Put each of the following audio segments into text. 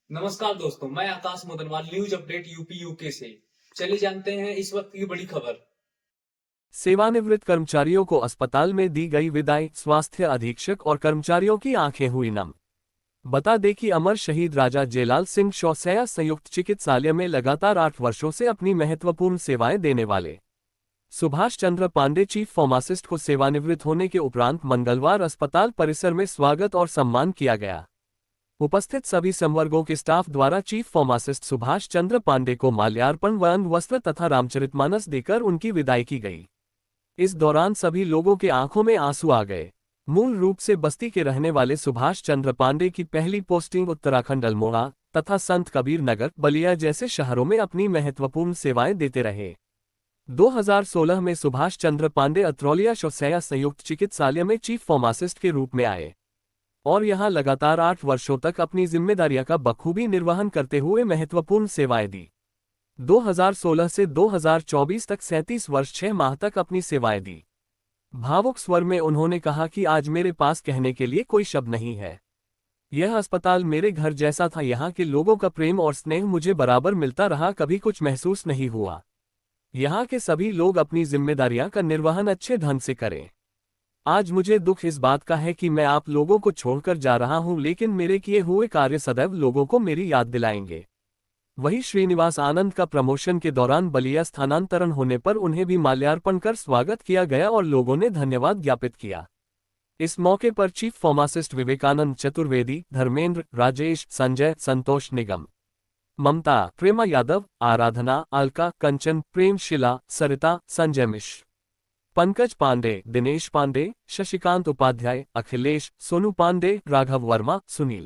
नमस्कार दोस्तों, मैं Aakash Modanwal news update UP UK से। चलिए जानते हैं इस वक्त की बड़ी खबर। सेवानिवृत्त कर्मचारियों को अस्पताल में दी गई विदाई, स्वास्थ्य अधीक्षक और कर्मचारियों की आंखें हुई नम। बता दें कि अमर शहीद राजा जेलाल सिंह शौसैया संयुक्त चिकित्सालय में लगातार 8 वर्षों से अपनी महत्वपूर्ण सेवाएं देने वाले सुभाष चंद्र पांडे चीफ फार्मासिस्ट को सेवानिवृत्त होने के उपरांत मंगलवार अस्पताल परिसर में स्वागत और सम्मान किया गया। उपस्थित सभी संवर्गों के स्टाफ द्वारा चीफ फार्मासिस्ट सुभाष चंद्र पांडे को माल्यार्पण व अंग वस्त्र तथा रामचरितमानस देकर उनकी विदाई की गई। इस दौरान सभी लोगों के आंखों में आंसू आ गए। मूल रूप से बस्ती के रहने वाले सुभाष चंद्र पांडे की पहली पोस्टिंग उत्तराखंड अल्मोड़ा तथा संत कबीर नगर, बलिया जैसे शहरों में अपनी महत्वपूर्ण सेवाएं देते रहे। 2016 में सुभाष चंद्र पांडे अत्रौलिया शौसैया संयुक्त चिकित्सालय में चीफ फार्मासिस्ट के रूप में आए और यहां लगातार 8 वर्षों तक अपनी जिम्मेदारियां का बखूबी निर्वहन करते हुए महत्वपूर्ण सेवाएं दी। 2016 से 2024 तक 37 वर्ष 6 माह तक अपनी सेवाएं दी। भावुक स्वर में उन्होंने कहा कि आज मेरे पास कहने के लिए कोई शब्द नहीं है। यह अस्पताल मेरे घर जैसा था। यहाँ के लोगों का प्रेम और स्नेह मुझे बराबर मिलता रहा, कभी कुछ महसूस नहीं हुआ। यहाँ के सभी लोग अपनी जिम्मेदारियां का निर्वहन अच्छे ढंग से करें। आज मुझे दुख इस बात का है कि मैं आप लोगों को छोड़कर जा रहा हूं, लेकिन मेरे किए हुए कार्य सदैव लोगों को मेरी याद दिलाएंगे। वहीं श्रीनिवास आनंद का प्रमोशन के दौरान बलिया स्थानांतरण होने पर उन्हें भी माल्यार्पण कर स्वागत किया गया और लोगों ने धन्यवाद ज्ञापित किया। इस मौके पर चीफ फार्मासिस्ट विवेकानंद चतुर्वेदी, धर्मेंद्र, राजेश, संजय, संतोष निगम, ममता, प्रेमा यादव, आराधना, अलका, कंचन, प्रेम शिला, सरिता, संजय मिश्र, पंकज पांडे, दिनेश पांडे, शशिकांत उपाध्याय, अखिलेश, सोनू पांडे, राघव वर्मा, सुनील,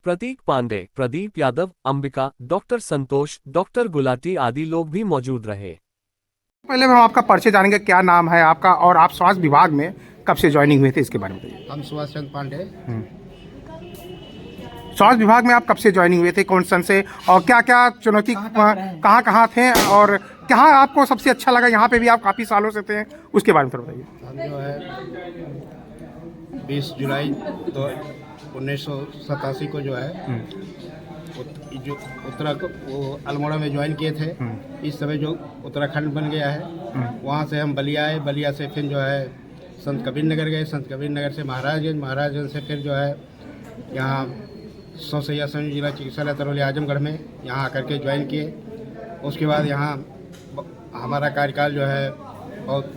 प्रतीक पांडे, प्रदीप यादव, अंबिका, डॉक्टर संतोष, डॉक्टर गुलाटी आदि लोग भी मौजूद रहे। पहले हम आपका परिचय जानेंगे, क्या नाम है आपका और आप स्वास्थ्य विभाग में कब से ज्वाइनिंग हुए थे, इसके बारे में बताइए। हम सुभाष चंद्र पांडे। स्वास्थ्य विभाग में आप कब से ज्वाइनिंग हुए थे, कौन सन से, और क्या क्या चुनौती कहाँ थे और क्या आपको सबसे अच्छा लगा? यहाँ पे भी आप काफ़ी सालों से थे, उसके बारे में थोड़ा बताइए। हम जो है 20 जुलाई तो 1987 को जो है जो वो अल्मोड़ा में ज्वाइन किए थे। इस समय जो उत्तराखंड बन गया है, वहाँ से हम बलिया आए। बलिया से फिर जो है संत कबीर नगर गए। संत कबीर नगर से महाराजगंज से फिर जो है यहाँ शौसैया संयुक्त जिला चिकित्सालय तरौलिया आजमगढ़ में यहाँ आकर के ज्वाइन किए। उसके बाद यहाँ हमारा कार्यकाल जो है बहुत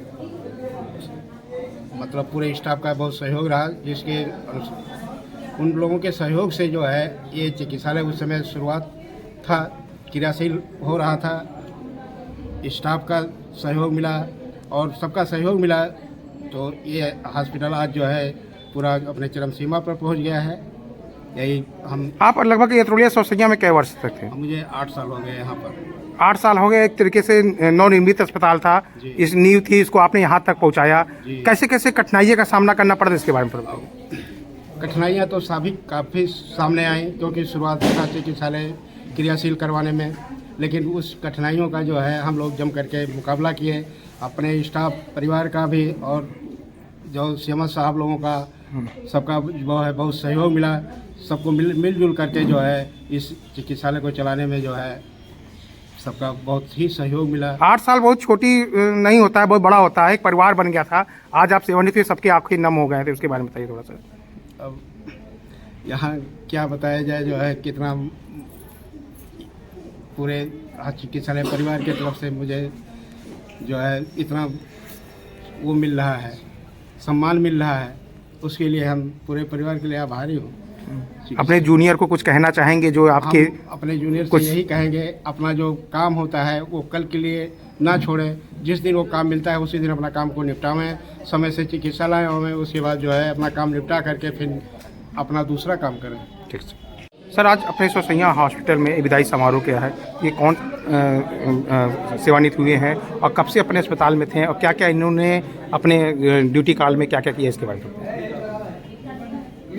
मतलब पूरे स्टाफ का बहुत सहयोग रहा, जिसके उन लोगों के सहयोग से जो है ये चिकित्सालय उस समय शुरुआत था, क्रियाशील हो रहा था। स्टाफ का सहयोग मिला और सबका सहयोग मिला, तो ये हॉस्पिटल आज जो है पूरा अपने चरम सीमा पर पहुंच गया है। यही हम आप लगभग अत्रौलिया शौसैया में कई वर्ष तक थे? मुझे 8 साल हो गए यहाँ पर। 8 साल हो गए। एक तरीके से नवनिर्मित अस्पताल था, इस नींव थी, इसको आपने यहाँ तक पहुँचाया। कैसे कैसे कठिनाइयों का सामना करना पड़ा, इसके बारे में थोड़ा बताइए। कठिनाइयाँ तो काफ़ी सामने आई, क्योंकि शुरुआत था चिकित्सालय क्रियाशील करवाने में, लेकिन उस कठिनाइयों का जो है हम लोग जम करके मुकाबला किए। अपने स्टाफ परिवार का भी और जो सीएम साहब लोगों का सबका वो है बहुत सहयोग मिला। सबको मिलजुल करके जो है इस चिकित्सालय को चलाने में जो है सबका बहुत ही सहयोग मिला। 8 साल बहुत छोटी नहीं होता है, बहुत बड़ा होता है। एक परिवार बन गया था। आज आप सेवानिवृत्त हुए, सबकी आंखें नम हो गए थे, उसके बारे में बताइए थोड़ा सा। अब यहाँ क्या बताया जाए, जो है कितना पूरे चिकित्सालय परिवार की तरफ से मुझे जो है इतना वो मिल रहा है, सम्मान मिल रहा है, उसके लिए हम पूरे परिवार के लिए आभारी हूँ। अपने जूनियर को कुछ कहना चाहेंगे जो आपके? अपने जूनियर से यही कहेंगे, अपना जो काम होता है वो कल के लिए ना छोड़ें। जिस दिन वो काम मिलता है उसी दिन अपना काम को निपटावें, समय से चिकित्सालय में, उसके बाद जो है अपना काम निपटा करके फिर अपना दूसरा काम करें। ठीक सर, आज अपने शौसैया हॉस्पिटल में विदाई समारोह क्या है, ये कौन सेवानिवृत्त हुए हैं और कब से अपने अस्पताल में थे और क्या क्या इन्होंने अपने ड्यूटी काल में क्या क्या किया, इसके बारे में?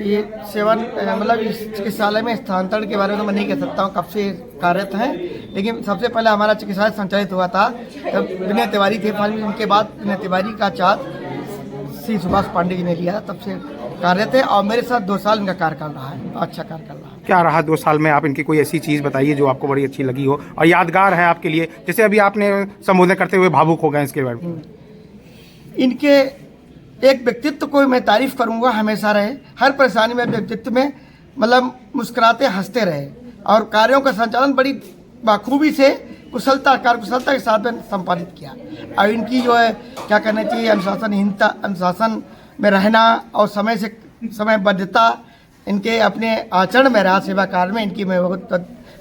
ये सेवा मतलब इस चिकित्सालय में स्थानांतरण के बारे में तो मैं नहीं कह सकता हूँ कब से कार्यरत हैं, लेकिन सबसे पहले हमारा चिकित्सालय संचालित हुआ था तब विनय तिवारी थे। उनके बाद विनय तिवारी का चार्ज श्री सुभाष पांडे जी ने लिया, तब से कार्यरत है और मेरे साथ 2 साल इनका कार्यकाल रहा है। अच्छा कार्यकाल रहा है। क्या रहा 2 साल में? आप इनकी कोई ऐसी चीज़ बताइए जो आपको बड़ी अच्छी लगी हो और यादगार है आपके लिए, जैसे अभी आपने संबोधन करते हुए भावुक हो गए इसके बारे में। इनके एक व्यक्तित्व को मैं तारीफ करूंगा, हमेशा रहे हर परेशानी में व्यक्तित्व में मतलब मुस्कुराते हंसते रहे और कार्यों का संचालन बड़ी बाखूबी से कुशलता कार्यकुशलता के साथ में संपादित किया। और इनकी जो है क्या कहना चाहिए अनुशासनहीनता, अनुशासन में रहना और समय से समयबद्धता, इनके अपने आचरण में रहा सेवा कार्य में, इनकी मैं बहुत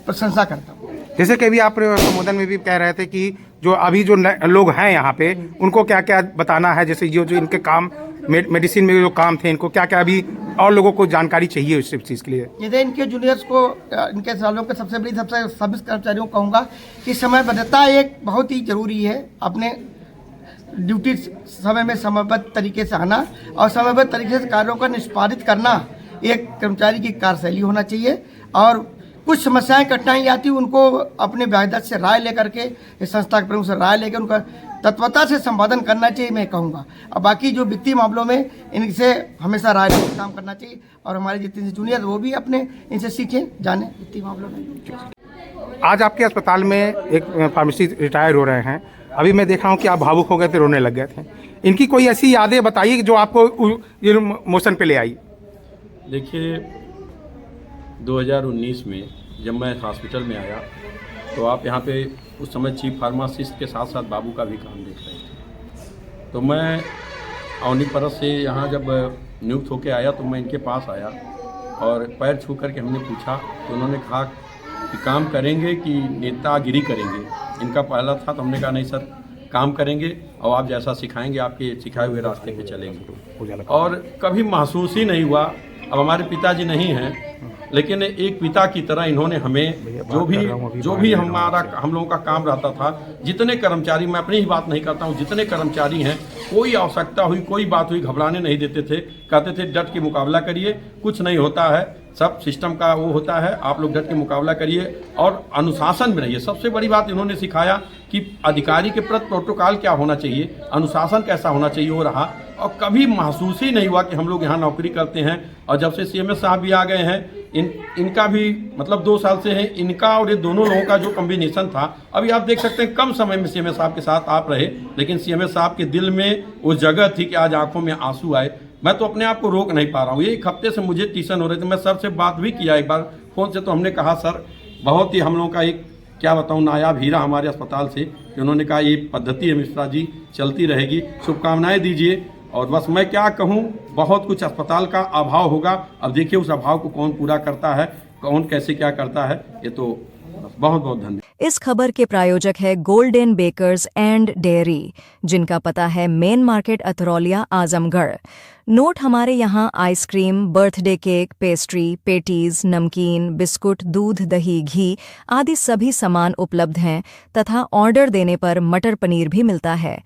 प्रशंसा करता हूँ। जैसे कि अभी आप संबोधन में भी कह रहे थे कि जो अभी जो लोग हैं यहाँ पे उनको क्या क्या बताना है, जैसे जो इनके काम मेडिसिन में जो काम थे इनको क्या क्या अभी और लोगों को जानकारी चाहिए इस चीज़ के लिए। जैसे इनके जूनियर्स को, इनके सालों के सबसे सर्विस कर्मचारियों को कहूँगा कि समयबद्धता एक बहुत ही जरूरी है। अपने ड्यूटी समय में समयबद्ध तरीके से आना और समयबद्ध तरीके से कार्यों का निष्पादित करना एक कर्मचारी की कार्यशैली होना चाहिए। और कुछ समस्याएं कठिनाई आती, उनको अपने व्याख्याता से राय लेकर के, इस संस्था के प्रमुख से राय लेकर उनका तत्परता से संपादन करना चाहिए, मैं कहूँगा। और बाकी जो वित्तीय मामलों में इनसे हमेशा राय लेकर काम करना चाहिए और हमारे जितने जूनियर वो भी अपने इनसे सीखें, जाने वित्तीय मामलों में। आज आपके अस्पताल में एक फार्मेसिस्ट रिटायर हो रहे हैं, अभी मैं देख रहा हूँ कि आप भावुक हो गए थे, रोने लग गए थे। इनकी कोई ऐसी यादें बताइए जो आपको मोशन पे ले आई। देखिए 2019 में जब मैं हॉस्पिटल में आया तो आप यहाँ पे उस समय चीफ फार्मासिस्ट के साथ साथ बाबू का भी काम देख रहे थे। तो मैं अवनी परस से यहाँ जब नियुक्त होकर आया तो मैं इनके पास आया और पैर छू करके हमने पूछा तो उन्होंने कहा कि काम करेंगे कि नेतागिरी करेंगे। इनका पहला था तो हमने कहा नहीं सर, काम करेंगे और आप जैसा सिखाएंगे आपके सिखाए हुए रास्ते पे चलेंगे। और कभी महसूस ही नहीं हुआ, अब हमारे पिताजी नहीं हैं लेकिन एक पिता की तरह इन्होंने हमें जो भी हम लोगों का काम रहता था, जितने कर्मचारी, मैं अपनी ही बात नहीं करता हूँ, जितने कर्मचारी हैं कोई आवश्यकता हुई, कोई बात हुई, घबराने नहीं देते थे। कहते थे डट के मुकाबला करिए, कुछ नहीं होता है, सब सिस्टम का वो होता है, आप लोग डट के मुकाबला करिए और अनुशासन में रहिए। सबसे बड़ी बात इन्होंने सिखाया कि अधिकारी के प्रति प्रोटोकॉल क्या होना चाहिए, अनुशासन कैसा होना चाहिए, वो रहा। और कभी महसूस ही नहीं हुआ कि हम लोग यहाँ नौकरी करते हैं। और जब से सीएमएस साहब भी आ गए हैं, इनका भी मतलब 2 साल से है, इनका और ये दोनों लोगों का जो कॉम्बिनेशन था, अभी आप देख सकते हैं कम समय में सीएमएस साहब के साथ आप रहे, लेकिन सीएमएस साहब के दिल में वो जगह थी कि आज आंखों में आंसू आए। मैं तो अपने आप को रोक नहीं पा रहा हूँ। ये 1 हफ्ते से मुझे टेंशन हो रहे थे। मैं सर से बात भी किया एक बार फ़ोन से, तो हमने कहा सर बहुत ही हम लोगों का एक क्या बताऊँ नायाब हीरा हमारे अस्पताल से, कि उन्होंने कहा ये पद्धति है मिश्रा जी, चलती रहेगी, शुभकामनाएं दीजिए। और बस मैं क्या कहूँ, बहुत कुछ अस्पताल का अभाव होगा। अब देखिए उस अभाव को कौन पूरा करता है, कौन कैसे क्या करता है, ये तो बहुत बहुत धन्यवाद। इस खबर के प्रायोजक है गोल्डन बेकर्स एंड डेयरी, जिनका पता है main market Atraulia Azamgarh. Note हमारे यहाँ ice cream, birthday cake, pastry, patties, नमकीन, बिस्कुट, दूध, दही, घी आदि सभी सामान उपलब्ध हैं तथा ऑर्डर देने पर मटर पनीर भी मिलता है।